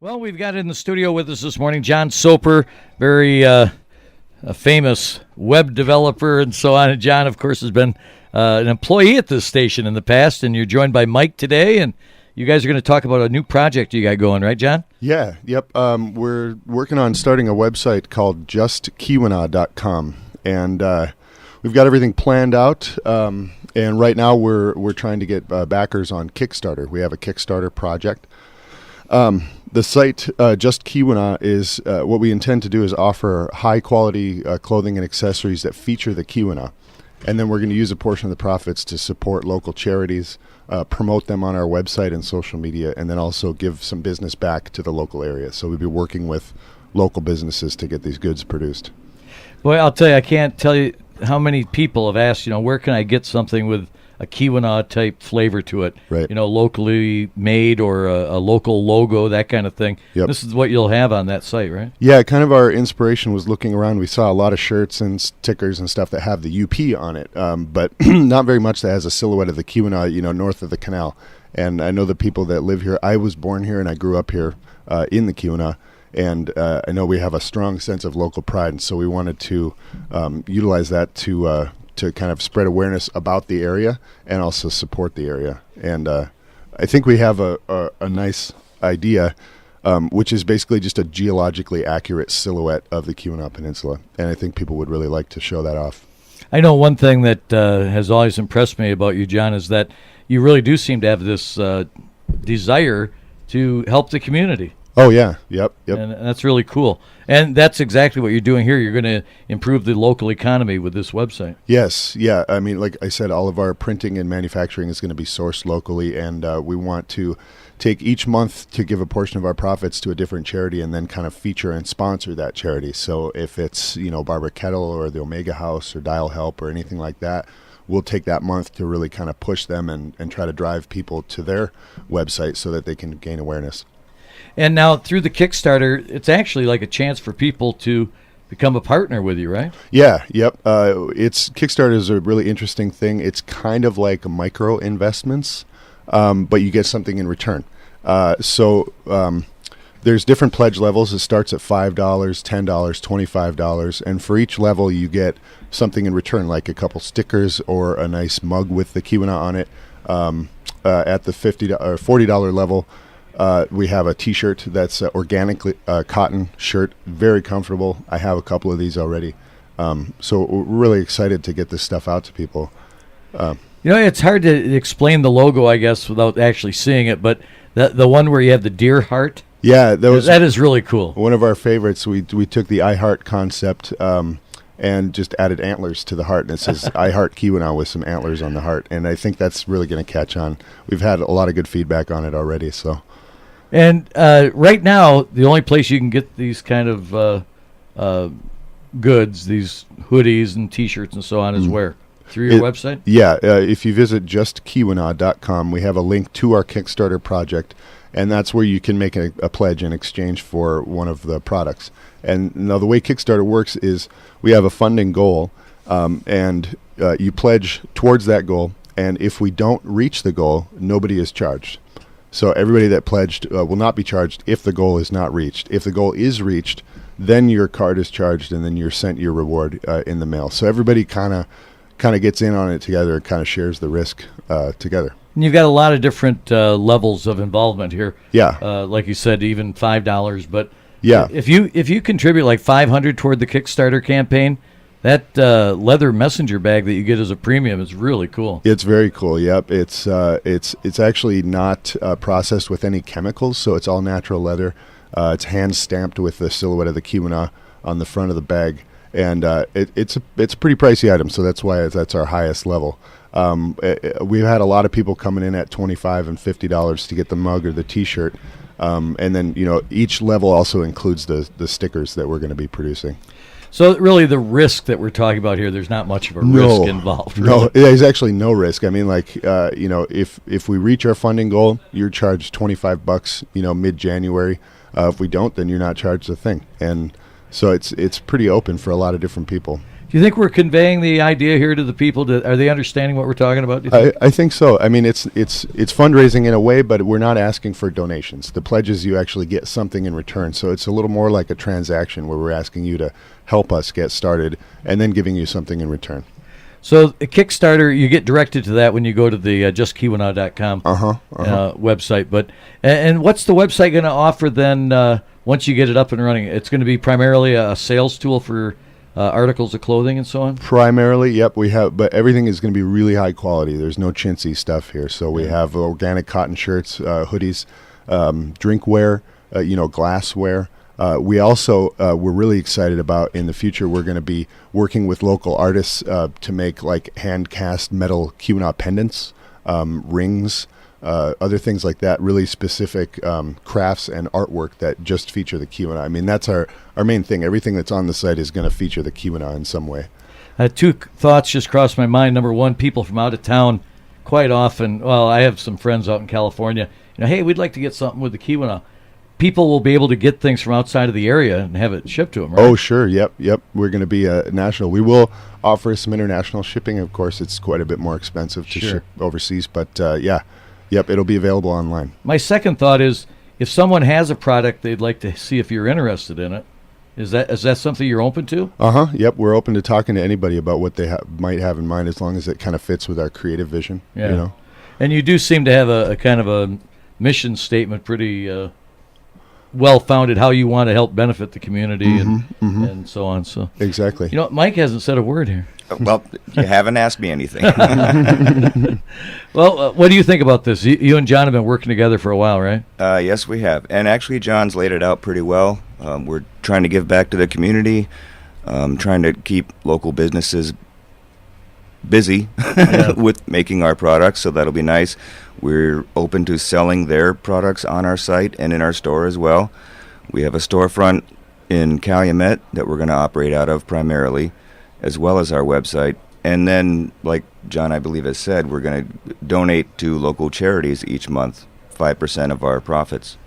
Well, we've got in the studio with us this morning John Soper, very a famous web developer and so on. And John, of course, has been an employee at this station in the past, and you're joined by Mike today, and you guys are going to talk about a new project you got going, right, John? Yeah, yep. We're working on starting a website called justkeweenaw.com, and we've got everything planned out, and right now we're trying to get backers on Kickstarter. We have a Kickstarter project. The site, Just Keweenaw, is what we intend to do is offer high-quality clothing and accessories that feature the Keweenaw. And then we're going to use a portion of the profits to support local charities, promote them on our website and social media, and then also give some business back to the local area. So we'll be working with local businesses to get these goods produced. Boy, I'll tell you, I can't tell you how many people have asked, where can I get something with a Keweenaw type flavor to it, right? Locally made or a local logo, that kind of thing. Yep. This is what you'll have on that site, right? Yeah, kind of our inspiration was looking around. We saw a lot of shirts and stickers and stuff that have the UP on it, but not very much that has a silhouette of the Keweenaw, north of the canal. And I know the people that live here. I was born here and I grew up here in the Keweenaw. And I know we have a strong sense of local pride, and so we wanted to utilize that to kind of spread awareness about the area and also support the area. And I think we have a nice idea, which is basically just a geologically accurate silhouette of the Keweenaw Peninsula. And I think people would really like to show that off. I know one thing that has always impressed me about you, John, is that you really do seem to have this desire to help the community. Oh, yeah. Yep. And that's really cool. And that's exactly what you're doing here. You're going to improve the local economy with this website. Yes. Yeah. I mean, like I said, all of our printing and manufacturing is going to be sourced locally, and we want to take each month to give a portion of our profits to a different charity and then kind of feature and sponsor that charity. So if it's, Barbara Kettle or the Omega House or Dial Help or anything like that, we'll take that month to really kind of push them and try to drive people to their website so that they can gain awareness. And now through the Kickstarter, it's actually like a chance for people to become a partner with you, right? Yeah, yep. Kickstarter is a really interesting thing. It's kind of like micro investments, but you get something in return. So there's different pledge levels. It starts at $5, $10, $25, and for each level you get something in return, like a couple stickers or a nice mug with the Keweenaw on it. At the $50 or $40 level, we have a T-shirt that's organically cotton shirt, very comfortable. I have a couple of these already, so we're really excited to get this stuff out to people. It's hard to explain the logo, I guess, without actually seeing it. But the one where you have the deer heart, yeah, that is really cool. One of our favorites. We took the I Heart concept and just added antlers to the heart, and it says I Heart Keweenaw with some antlers on the heart, and I think that's really going to catch on. We've had a lot of good feedback on it already, so. And right now, the only place you can get these kind of goods, these hoodies and T-shirts and so on, is where? Through your website? Yeah. If you visit justkeweenaw.com, we have a link to our Kickstarter project, and that's where you can make a pledge in exchange for one of the products. And now the way Kickstarter works is we have a funding goal, and you pledge towards that goal, and if we don't reach the goal, nobody is charged. So everybody that pledged will not be charged if the goal is not reached. If the goal is reached, then your card is charged, and then you're sent your reward in the mail. So everybody kind of gets in on it together and kind of shares the risk together. And you've got a lot of different levels of involvement here. Yeah. Like you said, even $5. But yeah, if you contribute like $500 toward the Kickstarter campaign, that leather messenger bag that you get as a premium is really cool. It's very cool. Yep. It's actually not processed with any chemicals, so it's all natural leather. It's hand stamped with the silhouette of the Keweenaw on the front of the bag, and it's a pretty pricey item. So that's why that's our highest level. We've had a lot of people coming in at $25 and $50 to get the mug or the T-shirt, and then each level also includes the stickers that we're going to be producing. So really the risk that we're talking about here, there's not much of a risk involved. Really. No, there's actually no risk. I mean, if we reach our funding goal, you're charged $25, mid-January. If we don't, then you're not charged a thing. And so it's pretty open for a lot of different people. Do you think we're conveying the idea here to the people? Are they understanding what we're talking about? Do you think? I think so. I mean, it's fundraising in a way, but we're not asking for donations. The pledges, you actually get something in return. So it's a little more like a transaction where we're asking you to help us get started and then giving you something in return. So a Kickstarter, you get directed to that when you go to the justkeweenaw.com website. But and what's the website going to offer then once you get it up and running? It's going to be primarily a sales tool for articles of clothing and so on? Primarily, yep, we have, but everything is going to be really high quality. There's no chintzy stuff here. So we have organic cotton shirts, hoodies, drinkware, glassware. We also, we're really excited about in the future, we're going to be working with local artists to make like hand-cast metal Keweenaw pendants, rings, other things like that, really specific crafts and artwork that just feature the Keweenaw. I mean, that's our main thing. Everything that's on the site is going to feature the Keweenaw in some way. Two thoughts just crossed my mind. Number one, people from out of town quite often, well, I have some friends out in California, hey, we'd like to get something with the Keweenaw. People will be able to get things from outside of the area and have it shipped to them, right? Oh, sure. Yep. We're going to be national. We will offer some international shipping. Of course, it's quite a bit more expensive to ship overseas, but Yep, it'll be available online. My second thought is, if someone has a product they'd like to see if you're interested in it, is that something you're open to? Yep, we're open to talking to anybody about what they might have in mind, as long as it kind of fits with our creative vision. Yeah. And you do seem to have a kind of a mission statement, pretty well-founded, how you want to help benefit the community and so on. So exactly. Mike hasn't said a word here. Well, you haven't asked me anything. Well, what do you think about this? You and John have been working together for a while, right? Yes, we have. And actually, John's laid it out pretty well. We're trying to give back to the community, trying to keep local businesses busy with making our products, so that'll be nice. We're open to selling their products on our site and in our store as well. We have a storefront in Calumet that we're going to operate out of primarily, as well as our website. And then, like John, I believe, has said, we're going to donate to local charities each month, 5% of our profits.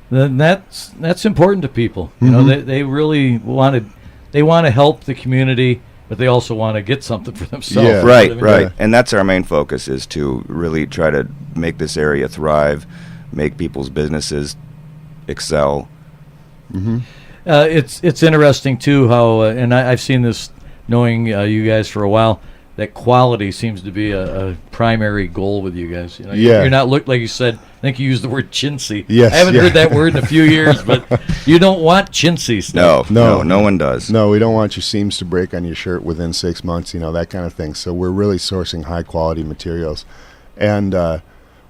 Then that's important to people. They really want to help the community, but they also want to get something for themselves. Yeah. Right. Yeah. And that's our main focus, is to really try to make this area thrive, make people's businesses excel. It's interesting, too, how, and I've seen this knowing you guys for a while, that quality seems to be a primary goal with you guys. You're not like you said, I think you used the word chintzy. Yes, I haven't heard that word in a few years, but you don't want chintzy stuff. No one does. No, we don't want your seams to break on your shirt within 6 months, that kind of thing. So we're really sourcing high quality materials. And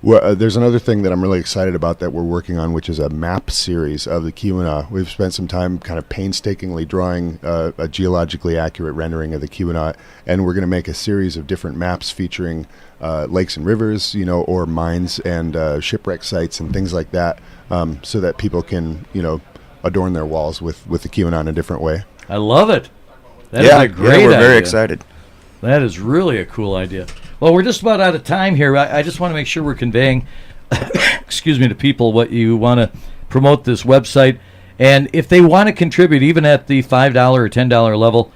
there's another thing that I'm really excited about that we're working on, which is a map series of the Keweenaw. We've spent some time kind of painstakingly drawing a geologically accurate rendering of the Keweenaw, and we're going to make a series of different maps featuring lakes and rivers, or mines and shipwreck sites and things like that, so that people can, adorn their walls with the Keweenaw in a different way. I love it. That is a great idea. We're very excited. That is really a cool idea. Well, we're just about out of time here. I just want to make sure we're conveying, to people what you want to promote this website. And if they want to contribute, even at the $5 or $10 level,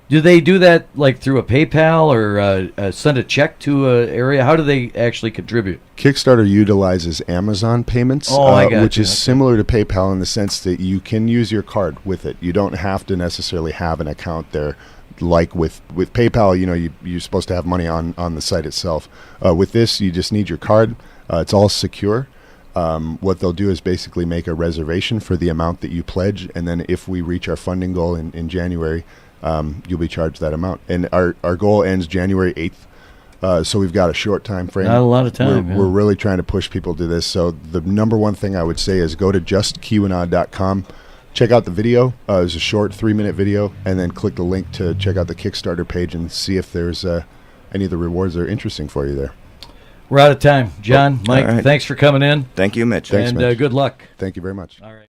do they do that like through a PayPal or send a check to an area? How do they actually contribute? Kickstarter utilizes Amazon payments, which is similar to PayPal in the sense that you can use your card with it. You don't have to necessarily have an account there. Like with PayPal, you're supposed to have money on the site itself. With this, you just need your card. It's all secure. What they'll do is basically make a reservation for the amount that you pledge, and then if we reach our funding goal in January, you'll be charged that amount. And our goal ends January 8th, so we've got a short time frame. Not a lot of time. We're really trying to push people to this. So the number one thing I would say is go to justkeweenaw.com. Check out the video. It's a short 3-minute video, and then click the link to check out the Kickstarter page and see if there's any of the rewards that are interesting for you there. We're out of time. John, Mike, thanks for coming in. Thanks, Mitch. And Mitch. good luck. Thank you very much. All right.